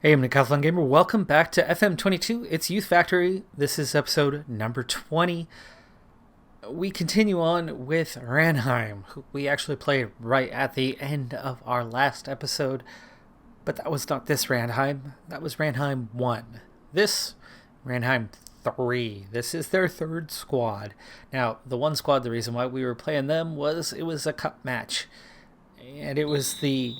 Hey, I'm Decathlon Gamer. Welcome back to FM22. It's Youth Factory. This is episode number 20. We continue on with Ranheim, who we actually played right at the end of our last episode. But that was not this Ranheim. That was Ranheim 1. This, Ranheim 3. This is their third squad. Now, the one squad, the reason why we were playing them was it was a cup match. And it was the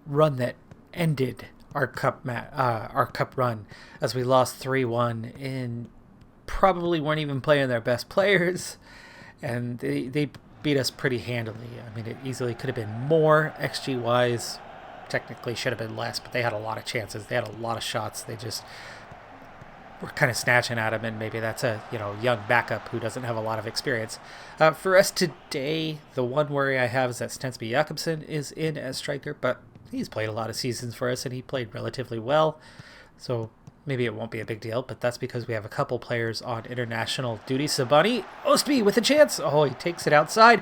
run that ended our cup run, as we lost 3-1 and probably weren't even playing their best players, and they beat us pretty handily. I mean, it easily could have been more XG wise. Technically should have been less, but they had a lot of chances. They had a lot of shots. They just were kind of snatching at him, and maybe that's a young backup who doesn't have a lot of experience. For us today, the one worry I have is that Stensby Jakobsen is in as striker, but he's played a lot of seasons for us, and he played relatively well, so maybe it won't be a big deal, but that's because we have a couple players on international duty. Sabani Ostby with a chance. Oh, he takes it outside.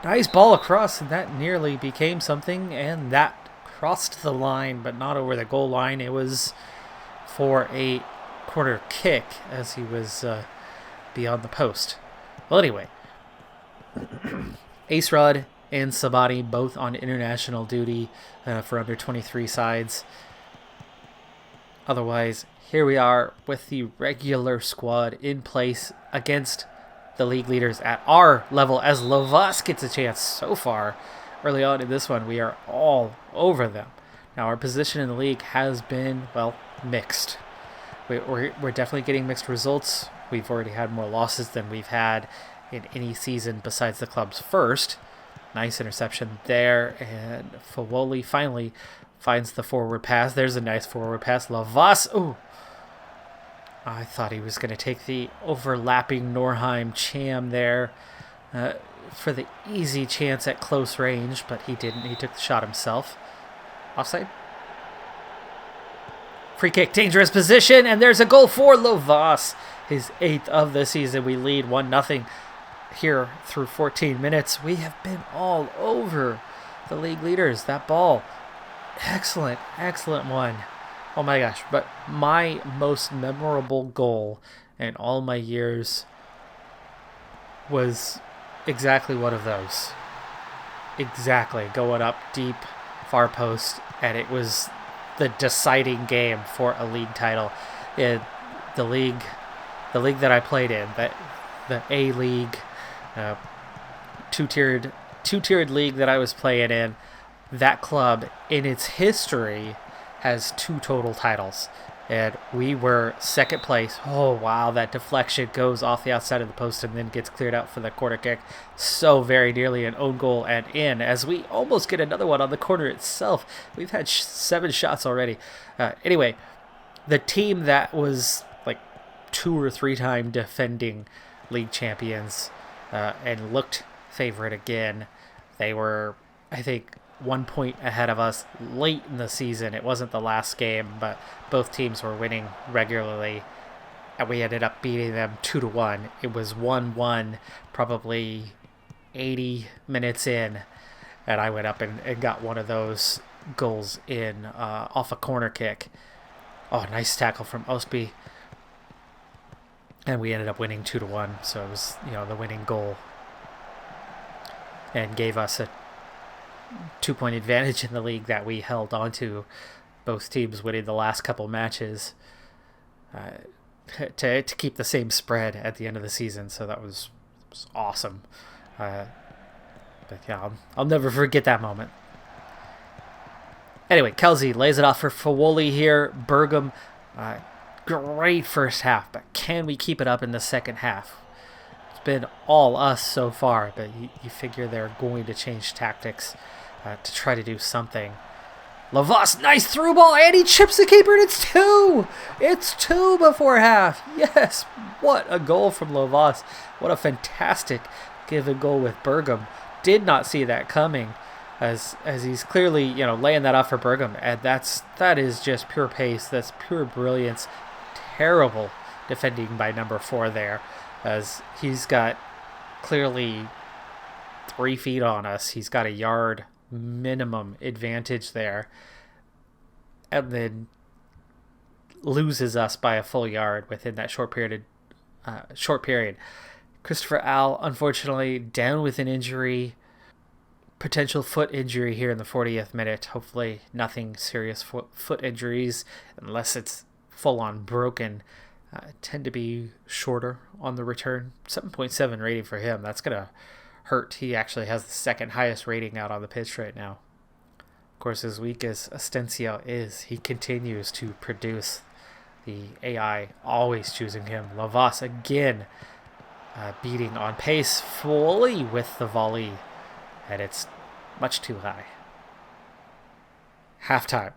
Nice ball across, and that nearly became something, and that crossed the line, but not over the goal line. It was for a corner kick, as he was beyond the post. Well, anyway, Ace Rod and Sabani both on international duty for under 23 sides. Otherwise, here we are with the regular squad in place against the league leaders at our level, as Lovas gets a chance. So far, early on in this one, we are all over them. Now, our position in the league has been, well, mixed. We're definitely getting mixed results. We've already had more losses than we've had in any season besides the club's first. Nice interception there, and Fawoli finally finds the forward pass. There's a nice forward pass. Lavas. Oh, I thought he was going to take the overlapping Norheim Cham there for the easy chance at close range, but he didn't. He took the shot himself. Offside. Free kick, dangerous position, and there's a goal for Lovas. His 8th of the season. We lead 1-0. Here through 14 minutes. We have been all over the league leaders. That ball, excellent one. Oh my gosh. But my most memorable goal in all my years was exactly one of those. Exactly, going up deep, far post, and it was the deciding game for a league title in the league that I played in, the A League. Two-tiered league that I was playing in. That club in its history has 2 total titles, and we were second place. Oh wow, that deflection goes off the outside of the post and then gets cleared out for the corner kick. So very nearly an own goal and in, as we almost get another one on the corner itself. We've had 7 shots already. Anyway, the team that was like 2 or 3 time defending league champions and looked favorite again. They were, I think, 1 point ahead of us late in the season. It wasn't the last game, but both teams were winning regularly, and we ended up beating them 2-1. It was 1-1, probably 80 minutes in, and I went up and got one of those goals in off a corner kick. Oh, nice tackle from Osby. And we ended up winning 2-1, so it was, the winning goal, and gave us a 2-point advantage in the league that we held on to, both teams winning the last couple matches to keep the same spread at the end of the season. So that was awesome. But yeah, I'll never forget that moment. Anyway, Kelsey lays it off for Fawoli here. Bergam, great first half, but can we keep it up in the second half? It's been all us so far, but you figure they're going to change tactics to try to do something. Lavas, nice through ball, and he chips the keeper, and it's 2! It's 2 before half. Yes, what a goal from Lavas. What a fantastic given goal with Bergam. Did not see that coming, as he's clearly, laying that off for Bergam, and that is just pure pace. That's pure brilliance. Terrible defending by number 4 there, as he's got clearly 3 feet on us. He's got a yard minimum advantage there, and then loses us by a full yard within that short period. Christopher Al, unfortunately, down with an injury, potential foot injury here in the 40th minute. Hopefully nothing serious foot injuries, unless it's full-on broken. Tend to be shorter on the return. 7.7 rating for him. That's going to hurt. He actually has the second highest rating out on the pitch right now. Of course, as weak as Astencio is, he continues to produce. The AI always choosing him. Lavas again beating on pace fully with the volley, and it's much too high. Halftime.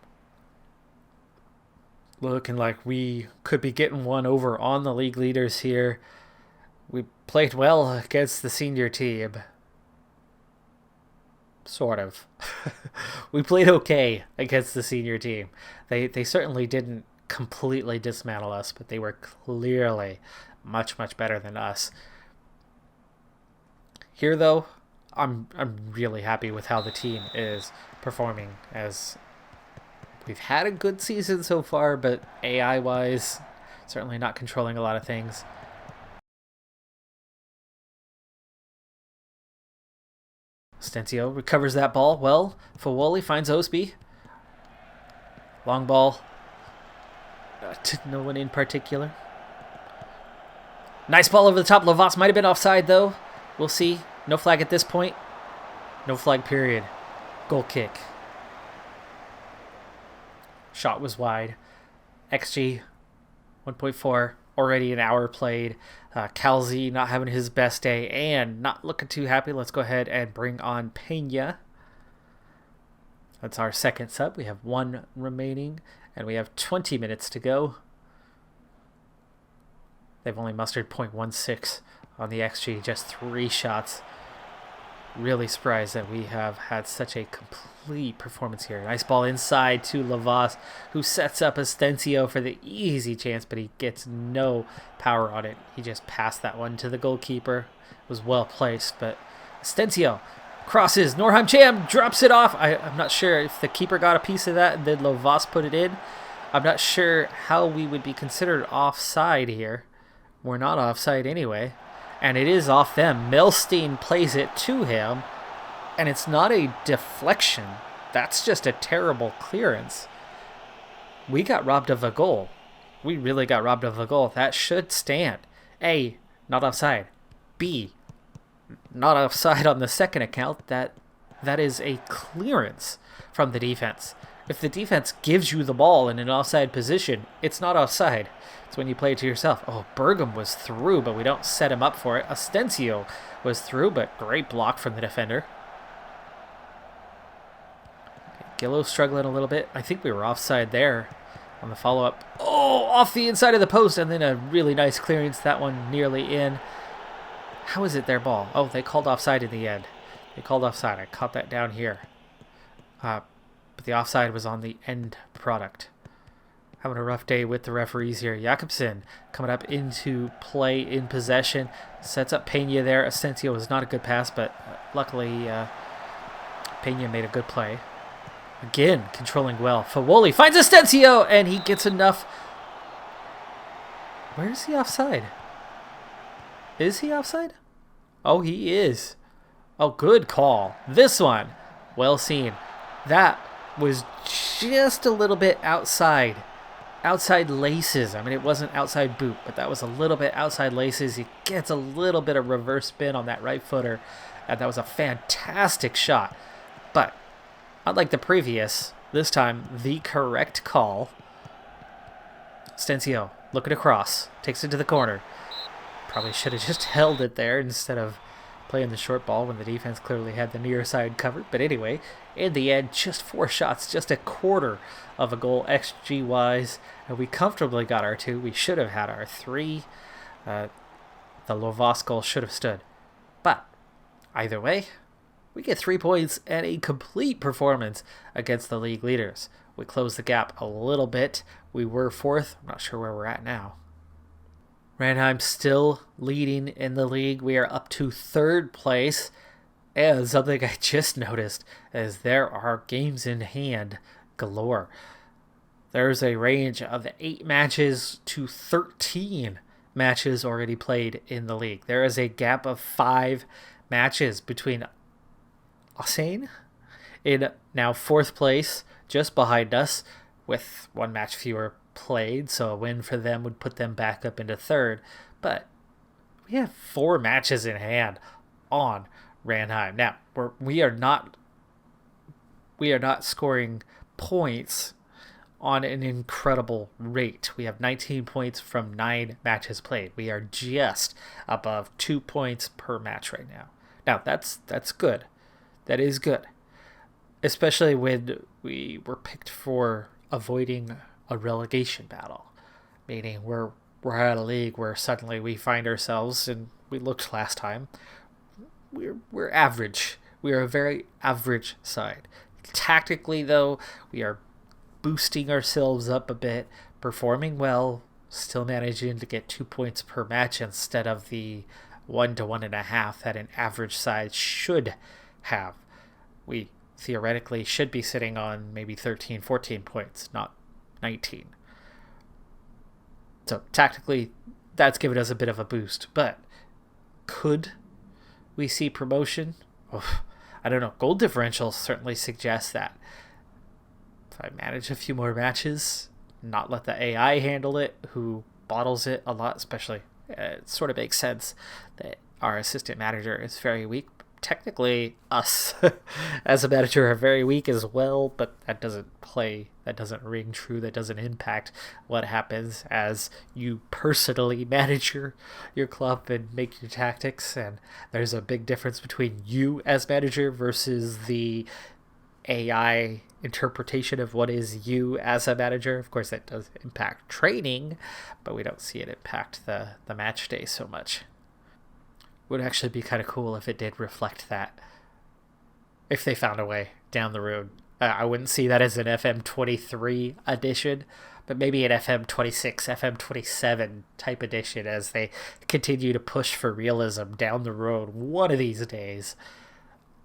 Looking like we could be getting one over on the league leaders here. We played well against the senior team. Sort of. We played okay against the senior team. They certainly didn't completely dismantle us, but they were clearly much better than us. Here though, I'm really happy with how the team is performing, as we've had a good season so far, but AI wise certainly not controlling a lot of things. Astencio recovers that ball well. Fawoli finds Osby. Long ball to no one in particular. Nice ball over the top. Lavas might have been offside though. We'll see. No flag at this point. No flag period. Goal kick. Shot was wide. XG 1.4. Already an hour played. Calzi not having his best day and not looking too happy. Let's go ahead and bring on Pena. That's our second sub. We have one remaining and we have 20 minutes to go. They've only mustered 0.16 on the XG, just 3 shots. Really surprised that we have had such a complete performance here. Nice ball inside to Lavas, who sets up Astencio for the easy chance, but he gets no power on it. He just passed that one to the goalkeeper. It was well placed, but Astencio crosses. Norheim Cham drops it off. I'm not sure if the keeper got a piece of that and then Lavas put it in. I'm not sure how we would be considered offside here. We're not offside anyway. And it is off them. Milstein plays it to him. And it's not a deflection. That's just a terrible clearance. We got robbed of a goal. We really got robbed of a goal. That should stand. A, not offside. B, not offside on the second account. That is a clearance from the defense. If the defense gives you the ball in an offside position, it's not offside. It's when you play it to yourself. Oh, Bergam was through, but we don't set him up for it. Astencio was through, but great block from the defender. Gillo struggling a little bit. I think we were offside there on the follow-up. Oh, off the inside of the post, and then a really nice clearance. That one nearly in. How is it their ball? Oh, they called offside in the end. They called offside. I caught that down here. But the offside was on the end product. Having a rough day with the referees here. Jakobsen coming up into play in possession. Sets up Pena there. Astencio was not a good pass, but luckily Pena made a good play. Again, controlling well. Fawoli finds Astencio, and he gets enough. Where is he offside? Is he offside? Oh, he is. Oh, good call. This one, well seen. That was just a little bit outside laces. I mean, it wasn't outside boot, but that was a little bit outside laces. He gets a little bit of reverse spin on that right footer, and that was a fantastic shot. But unlike the previous, this time the correct call. Astencio looking across, takes it to the corner. Probably should have just held it there instead of playing the short ball when the defense clearly had the near side covered. But anyway, in the end, just 4 shots, just a quarter of a goal XG-wise. And we comfortably got our 2. We should have had our 3. The Lovas goal should have stood. But either way, we get 3 points and a complete performance against the league leaders. We closed the gap a little bit. We were 4th. I'm not sure where we're at now. Ranheim still leading in the league. We are up to 3rd place. And something I just noticed is there are games in hand galore. There's a range of 8 matches to 13 matches already played in the league. There is a gap of 5 matches between Usain in now 4th place, just behind us, with 1 match fewer played, so a win for them would put them back up into 3rd. But we have 4 matches in hand on Ranheim. Now, we are not scoring points on an incredible rate. We have 19 points from 9 matches played. We are just above 2 points per match right now. Now, that's good. That is good. Especially when we were picked for avoiding a relegation battle. Meaning we're at a league where suddenly we find ourselves, and we looked last time, we're average. We are a very average side. Tactically, though, we are boosting ourselves up a bit, performing well, still managing to get 2 points per match instead of the 1 to 1.5 that an average side should have. We theoretically should be sitting on maybe 13, 14 points, not 19. So tactically, that's given us a bit of a boost. But could we see promotion? Oh, I don't know. Goal differential certainly suggests that. If I manage a few more matches, not let the AI handle it, who bottles it a lot, especially, it sort of makes sense that our assistant manager is very weak. Technically, us as a manager are very weak as well, but that doesn't ring true, that doesn't impact what happens as you personally manage your club and make your tactics. And there's a big difference between you as manager versus the AI interpretation of what is you as a manager. Of course, that does impact training, but we don't see it impact the match day so much. Would actually be kind of cool if it did reflect that. If they found a way down the road. I wouldn't see that as an FM23 edition, but maybe an FM26, FM27 type edition as they continue to push for realism down the road one of these days.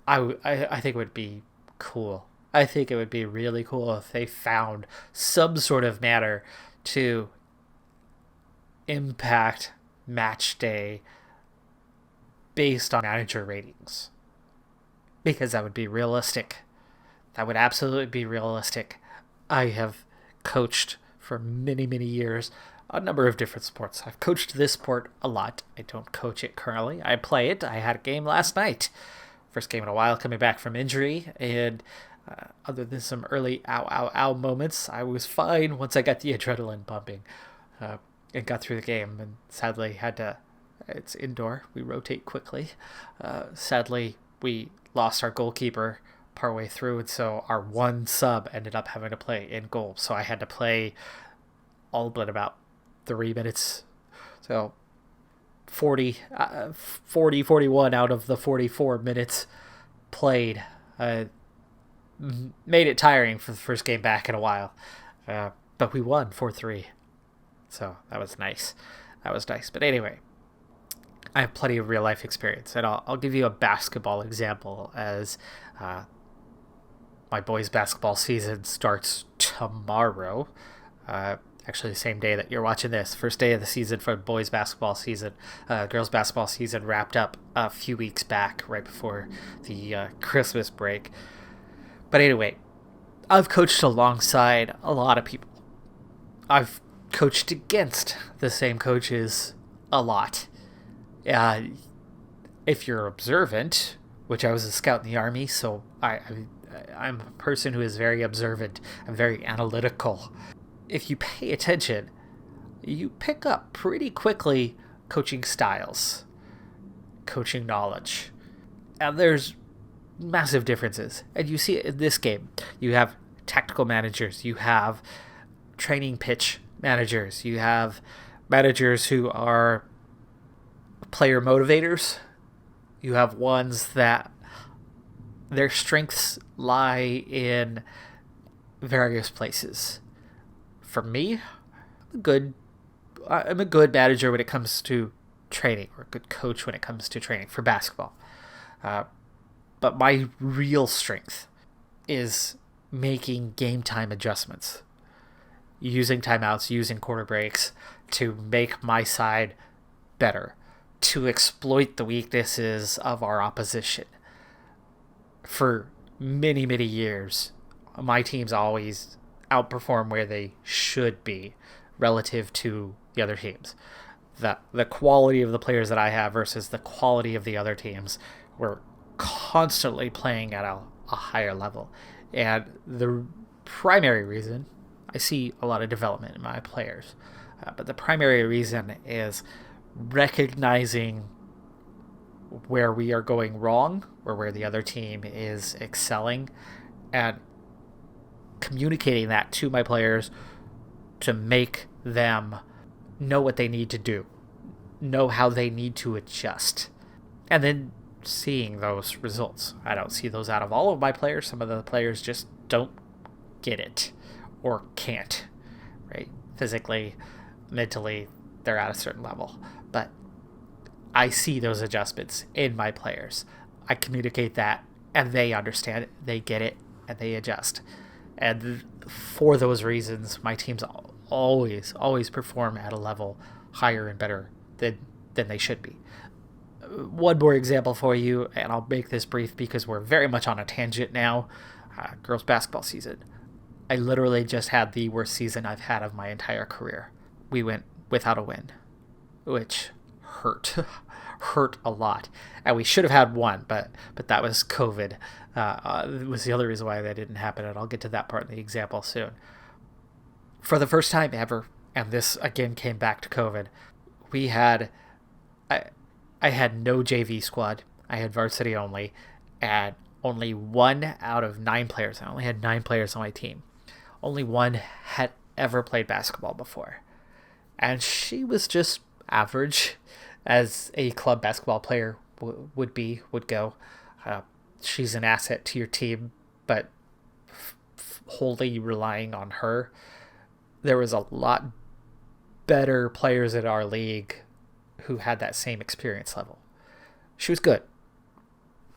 I think it would be cool. I think it would be really cool if they found some sort of manner to impact match day based on manager ratings. Because that would be realistic. That would absolutely be realistic. I have coached for many, many years a number of different sports. I've coached this sport a lot. I don't coach it currently. I play it. I had a game last night. First game in a while, coming back from injury. And other than some early ow moments, I was fine once I got the adrenaline pumping and got through the game. And sadly had to... It's indoor. We rotate quickly. Sadly, we lost our goalkeeper partway through, and so our one sub ended up having to play in goal. So I had to play all but about 3 minutes. So 41 out of the 44 minutes played. Made it tiring for the first game back in a while. But we won 4-3. So that was nice. But anyway, I have plenty of real life experience, and I'll give you a basketball example as my boys' basketball season starts tomorrow. Actually, the same day that you're watching this. First day of the season for boys' basketball season. Girls' basketball season wrapped up a few weeks back, right before the Christmas break. But anyway, I've coached alongside a lot of people. I've coached against the same coaches a lot. If you're observant, which I was a scout in the Army, so I'm a person who is very observant. I'm very analytical. If you pay attention, you pick up pretty quickly coaching styles, coaching knowledge. And there's massive differences. And you see it in this game. You have tactical managers. You have training pitch managers. You have managers who are player motivators. You have ones that their strengths lie in various places. For me, I'm a good manager when it comes to training, or a good coach when it comes to training for basketball. But my real strength is making game time adjustments. using timeouts, using quarter breaks to make my side better, to exploit the weaknesses of our opposition. For many, many years, my teams always outperform where they should be relative to the other teams. The quality of the players that I have versus the quality of the other teams, we're constantly playing at a higher level. And the primary reason, I see a lot of development in my players, but the primary reason is recognizing where we are going wrong or where the other team is excelling, and communicating that to my players to make them know what they need to do, know how they need to adjust, and then seeing those results. I don't see those out of all of my players. Some of the players just don't get it or can't, right? Physically, mentally, they're at a certain level. But I see those adjustments in my players. I communicate that, and they understand it, they get it, and they adjust. And for those reasons, my teams always perform at a level higher and better than they should be. One more example for you, and I'll make this brief because we're very much on a tangent now. Girls basketball season. I literally just had the worst season I've had of my entire career. We went without a win, which hurt a lot. And we should have had one, but that was COVID. It was the other reason why that didn't happen, and I'll get to that part in the example soon. For the first time ever, and this again came back to COVID, I had no JV squad. I had varsity only, and only 1 out of 9 players. I only had 9 players on my team. Only one had ever played basketball before. And she was just average, as a club basketball player would go. She's an asset to your team, but wholly relying on her. There was a lot better players in our league who had that same experience level. She was good,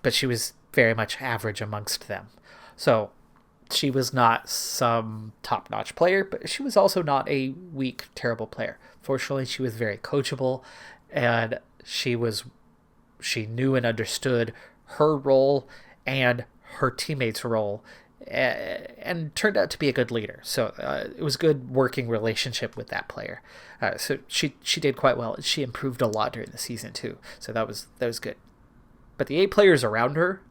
but she was very much average amongst them. So she was not some top-notch player, but she was also not a weak, terrible player. Fortunately, she was very coachable, and she knew and understood her role and her teammates' role, and turned out to be a good leader. So it was a good working relationship with that player. So she did quite well. She improved a lot during the season too. So that was good. But the 8 players around her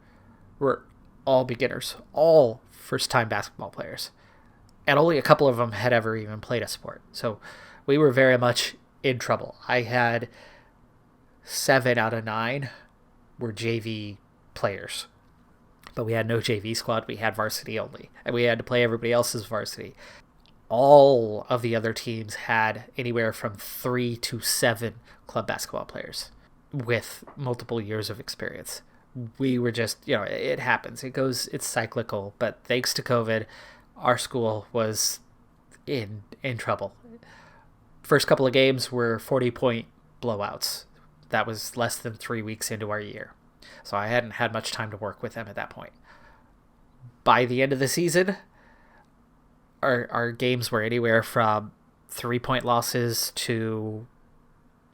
were all beginners, all first-time basketball players, and only a couple of them had ever even played a sport. So we were very much in trouble. I had 7 out of 9 were JV players, but we had no JV squad. We had varsity only, and we had to play everybody else's varsity. All of the other teams had anywhere from 3 to 7 club basketball players with multiple years of experience. We were just, it happens. It's cyclical, but thanks to COVID, our school was in trouble. First couple of games were 40-point blowouts. That was less than 3 weeks into our year. So I hadn't had much time to work with them at that point. By the end of the season, our games were anywhere from 3-point losses to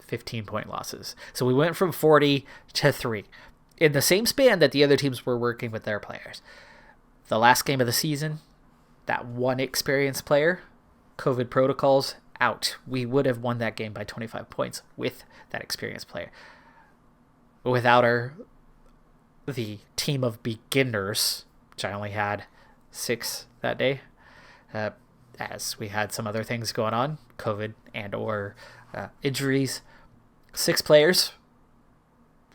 15-point losses. So we went from 40 to 3 in the same span that the other teams were working with their players. The last game of the season, that one experienced player, COVID protocols, out. We would have won that game by 25 points with that experienced player. Without her, the team of beginners, which I only had 6 that day, as we had some other things going on, COVID and or injuries. 6 players,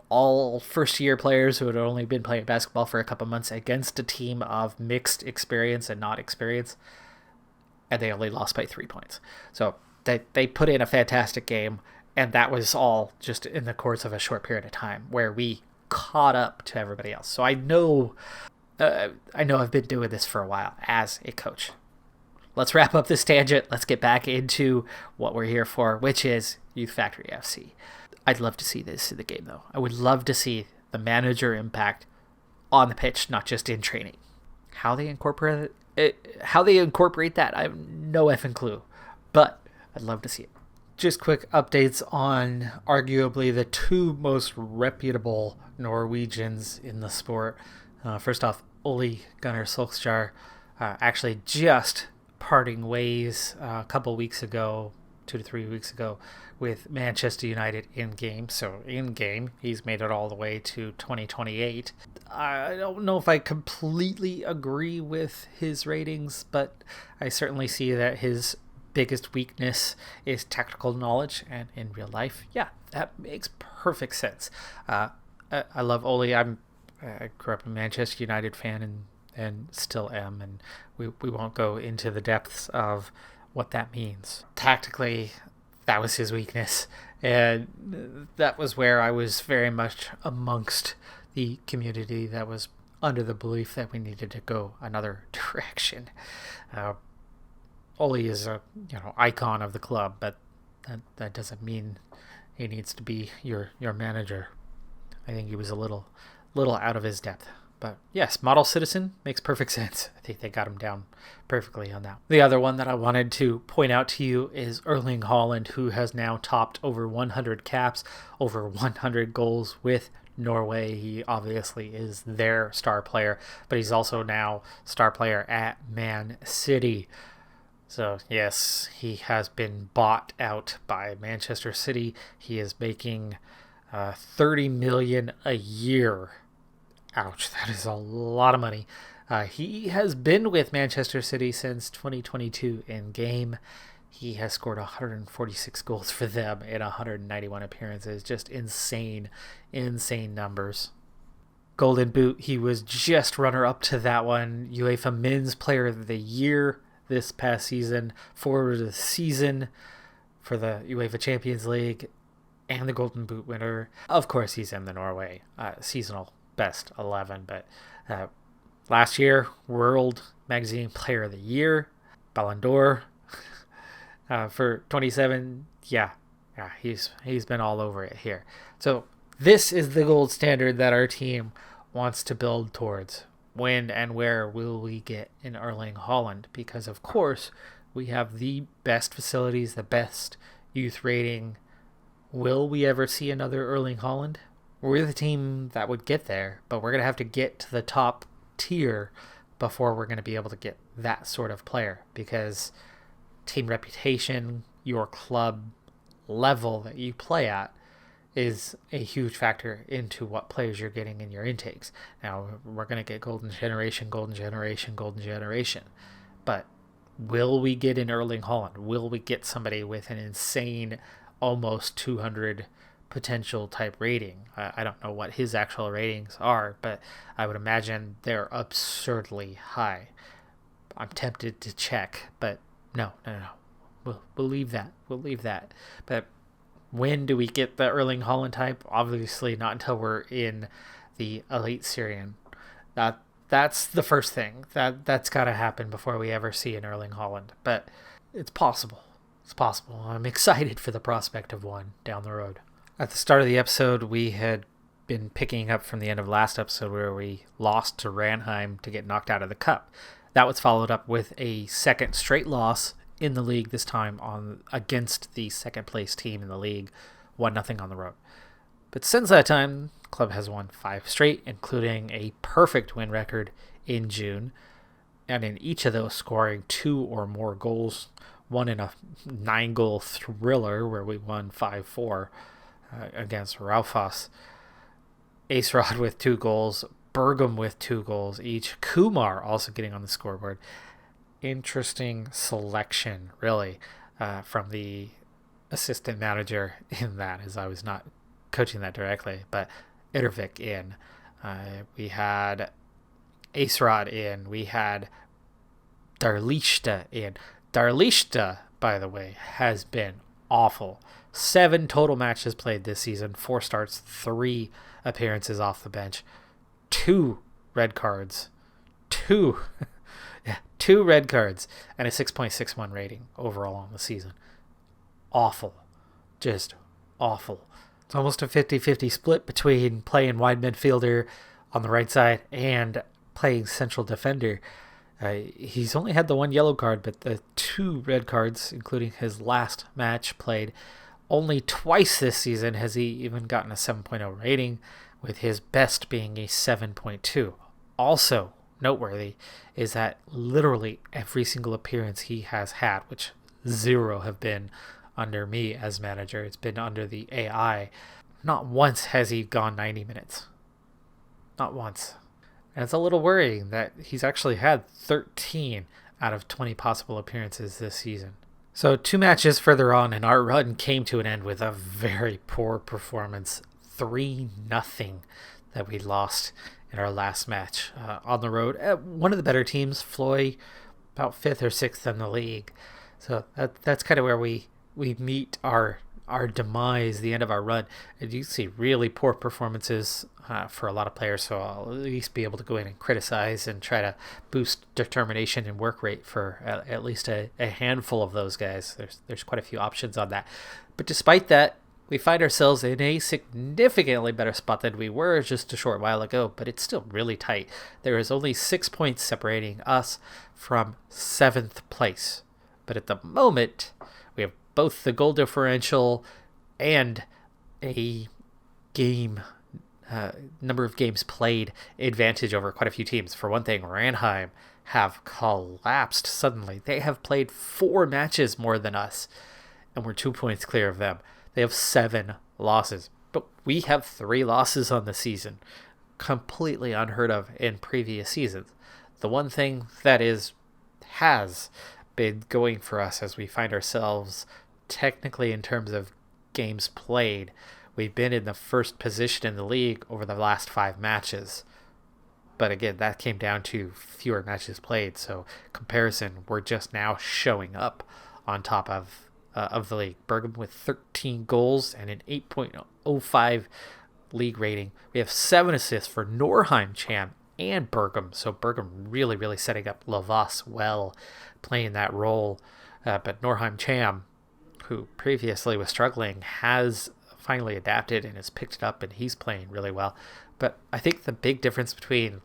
all first-year players who had only been playing basketball for a couple months against a team of mixed experience and not experience, and they only lost by 3 points. So they put in a fantastic game, and that was all just in the course of a short period of time where we caught up to everybody else. So I know I've been doing this for a while as a coach. Let's wrap up this tangent. Let's get back into what we're here for, which is Youth Factory FC. I'd love to see this in the game, though. I would love to see the manager impact on the pitch, not just in training. How they incorporate How they incorporate that, I have no effing clue. But I'd love to see it. Just quick updates on arguably the two most reputable Norwegians in the sport. First off, Ole Gunnar Solskjaer actually just parting ways a couple weeks ago, 2 to 3 weeks ago, with Manchester United in-game. So in-game, he's made it all the way to 2028. I don't know if I completely agree with his ratings, but I certainly see that his biggest weakness is tactical knowledge, and in real life, yeah, that makes perfect sense. I love Ole. I grew up a Manchester United fan and still am, and we won't go into the depths of what that means. Tactically, that was his weakness, and that was where I was very much amongst the community that was under the belief that we needed to go another direction. Ole is a icon of the club, but that doesn't mean he needs to be your manager. I think he was a little out of his depth. But yes, model citizen makes perfect sense. I think they got him down perfectly on that. The other one that I wanted to point out to you is Erling Haaland, who has now topped over 100 caps, over 100 goals with Norway. He obviously is their star player, but he's also now star player at Man City. So yes, he has been bought out by Manchester City. He is making 30 million a year. Ouch, that is a lot of money. He has been with Manchester City since 2022 in game. He has scored 146 goals for them in 191 appearances. Just insane numbers. Golden Boot, he was just runner-up to that one. UEFA Men's Player of the Year this past season, forward of the season for the UEFA Champions League, and the Golden Boot winner. Of course, he's in the Norway seasonal best 11, but last year, World Magazine Player of the Year, Ballon d'Or for 27. Yeah, he's been all over it here. So this is the gold standard that our team wants to build towards. When and where will we get an Erling Haaland? Because, of course, we have the best facilities, the best youth rating. Will we ever see another Erling Haaland? We're the team that would get there, but we're going to have to get to the top tier before we're going to be able to get that sort of player, because team reputation, your club level that you play at, is a huge factor into what players you're getting in your intakes. Now, we're going to get golden generation. But will we get an Erling Haaland? Will we get somebody with an insane, almost 200 potential type rating? I don't know what his actual ratings are, but I would imagine they're absurdly high. I'm tempted to check, but no. We'll leave that. But when do we get the Erling Haaland type? Obviously not until we're in the Elite Syrian. That's the first thing. That's got to happen before we ever see an Erling Haaland. But it's possible. I'm excited for the prospect of one down the road. At the start of the episode, we had been picking up from the end of last episode where we lost to Ranheim to get knocked out of the cup. That was followed up with a second straight loss in the league, this time against the second place team in the league, 1-0 on the road. But since that time, the club has won 5 straight, including a perfect win record in June, and in each of those scoring 2 or more goals, one in a 9-goal thriller where we won 5-4 against Raufoss. Ace Rod with 2 goals, Bergam with 2 goals each, Kumar also getting on the scoreboard. Interesting selection, really, from the assistant manager in that, as I was not coaching that directly, but Ervik in. We had Ace Rod in. We had Darlishta in. Darlishta, by the way, has been awful. 7 total matches played this season, 4 starts, 3 appearances off the bench, 2 red cards, 2 red cards, and a 6.61 rating overall on the season. Awful. Just awful. It's almost a 50-50 split between playing wide midfielder on the right side and playing central defender. He's only had the one yellow card, but the 2 red cards, including his last match played. Only twice this season has he even gotten a 7.0 rating, with his best being a 7.2. Also noteworthy is that literally every single appearance he has had, which 0 have been under me as manager, it's been under the AI, not once has he gone 90 minutes. Not once. And it's a little worrying that he's actually had 13 out of 20 possible appearances this season. So 2 matches further on, and our run came to an end with a very poor performance. 3-0 that we lost in our last match on the road. One of the better teams, Floy, about 5th or 6th in the league. So that's kind of where we meet our demise, the end of our run. And you see really poor performances for a lot of players, so I'll at least be able to go in and criticize and try to boost determination and work rate for at least a handful of those guys. There's quite a few options on that. But despite that, we find ourselves in a significantly better spot than we were just a short while ago, but it's still really tight. There is only 6 points separating us from 7th place. But at the moment, we have both the goal differential and a number of games played advantage over quite a few teams. For one thing, Ranheim have collapsed suddenly. They have played 4 matches more than us, and we're 2 points clear of them. They have 7 losses, but we have 3 losses on the season. Completely unheard of in previous seasons. The one thing that has been going for us as we find ourselves technically in terms of games played, we've been in the first position in the league over the last 5 matches. But again, that came down to fewer matches played. So comparison, we're just now showing up on top of the league. Bergam with 13 goals and an 8.05 league rating. We have 7 assists for Norheim, Cham, and Bergam. So Bergam really, really setting up Lavas well, playing that role. But Norheim, Cham, who previously was struggling, has finally adapted and has picked it up, and he's playing really well. But I think the big difference between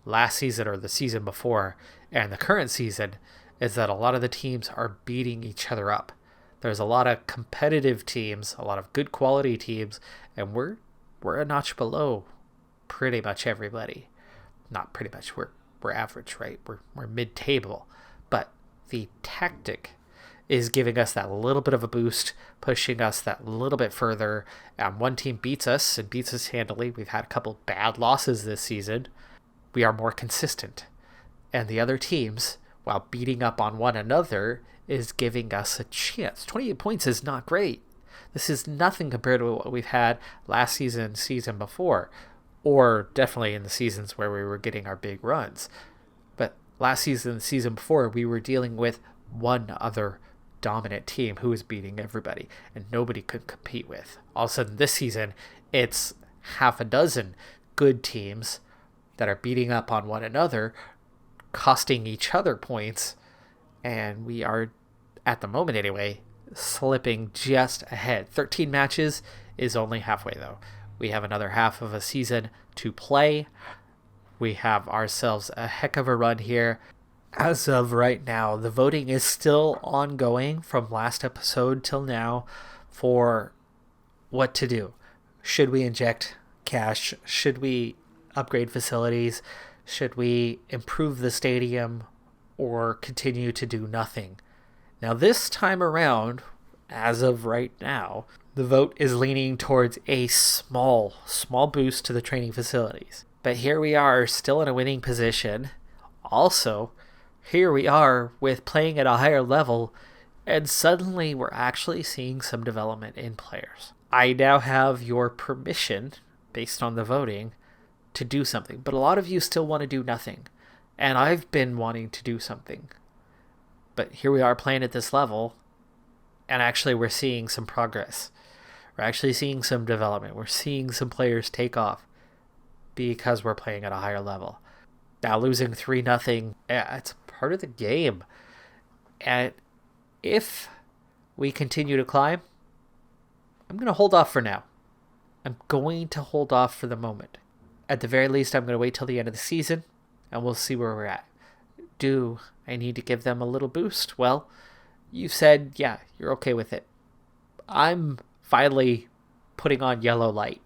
last season or the season before and the current season is that a lot of the teams are beating each other up. There's a lot of competitive teams, a lot of good quality teams, and we're a notch below pretty much everybody. Not pretty much, we're average, right? We're mid-table. But the tactic is giving us that little bit of a boost, pushing us that little bit further. One team beats us and beats us handily. We've had a couple bad losses this season. We are more consistent. And the other teams, while beating up on one another, is giving us a chance. 28 points is not great. This is nothing compared to what we've had last season, season before, or definitely in the seasons where we were getting our big runs. But last season, the season before, we were dealing with one other dominant team who was beating everybody and nobody could compete with. All of a sudden this season, it's half a dozen good teams that are beating up on one another, costing each other points, and we are, at the moment anyway, slipping just ahead. 13 matches is only halfway though. We have another half of a season to play. We have ourselves a heck of a run here. As of right now, the voting is still ongoing from last episode till now for what to do. Should we inject cash? Should we upgrade facilities? Should we improve the stadium or continue to do nothing? Now this time around, as of right now, the vote is leaning towards a small boost to the training facilities. But here we are, still in a winning position. Also, here we are with playing at a higher level, and suddenly we're actually seeing some development in players. I now have your permission, based on the voting, to do something. But a lot of you still want to do nothing. And I've been wanting to do something. But here we are playing at this level, and actually we're seeing some progress. We're actually seeing some development. We're seeing some players take off because we're playing at a higher level. Now losing 3-0, it's part of the game. And if we continue to climb, I'm going to hold off for now. I'm going to hold off for the moment. At the very least, I'm going to wait till the end of the season, and we'll see where we're at. do I need to give them a little boost? Well, you said, yeah, you're okay with it. I'm finally putting on yellow light.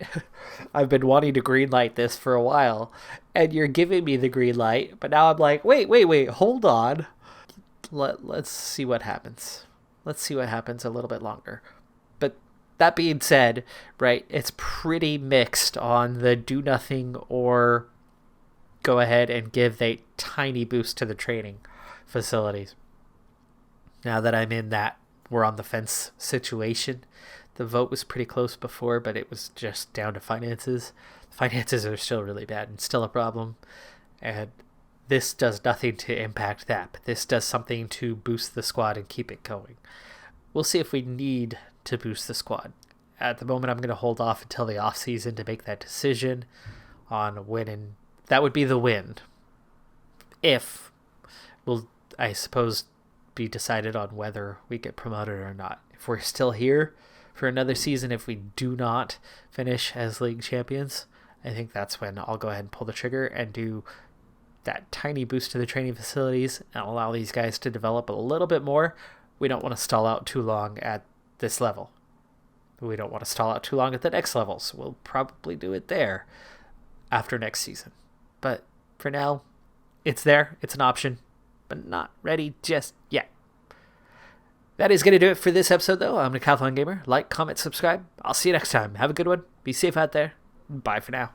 I've been wanting to green light this for a while, and you're giving me the green light, but now I'm like, wait, hold on. Let's see what happens. Let's see what happens a little bit longer. But that being said, right, it's pretty mixed on the do nothing or go ahead and give a tiny boost to the training facilities. Now that I'm in that we're on the fence situation, the vote was pretty close before, but it was just down to finances. Finances are still really bad and still a problem. And this does nothing to impact that, but this does something to boost the squad and keep it going. We'll see if we need to boost the squad. At the moment, I'm going to hold off until the off season to make that decision on when, and that would be the win. If we'll, I suppose, be decided on whether we get promoted or not. If we're still here for another season, if we do not finish as league champions, I think that's when I'll go ahead and pull the trigger and do that tiny boost to the training facilities and allow these guys to develop a little bit more. We don't want to stall out too long at this level. We don't want to stall out too long at the next level, so we'll probably do it there after next season. But for now, it's there. It's an option, but not ready just yet. That is going to do it for this episode, though. I'm Decathlon Gamer. Like, comment, subscribe. I'll see you next time. Have a good one. Be safe out there. Bye for now.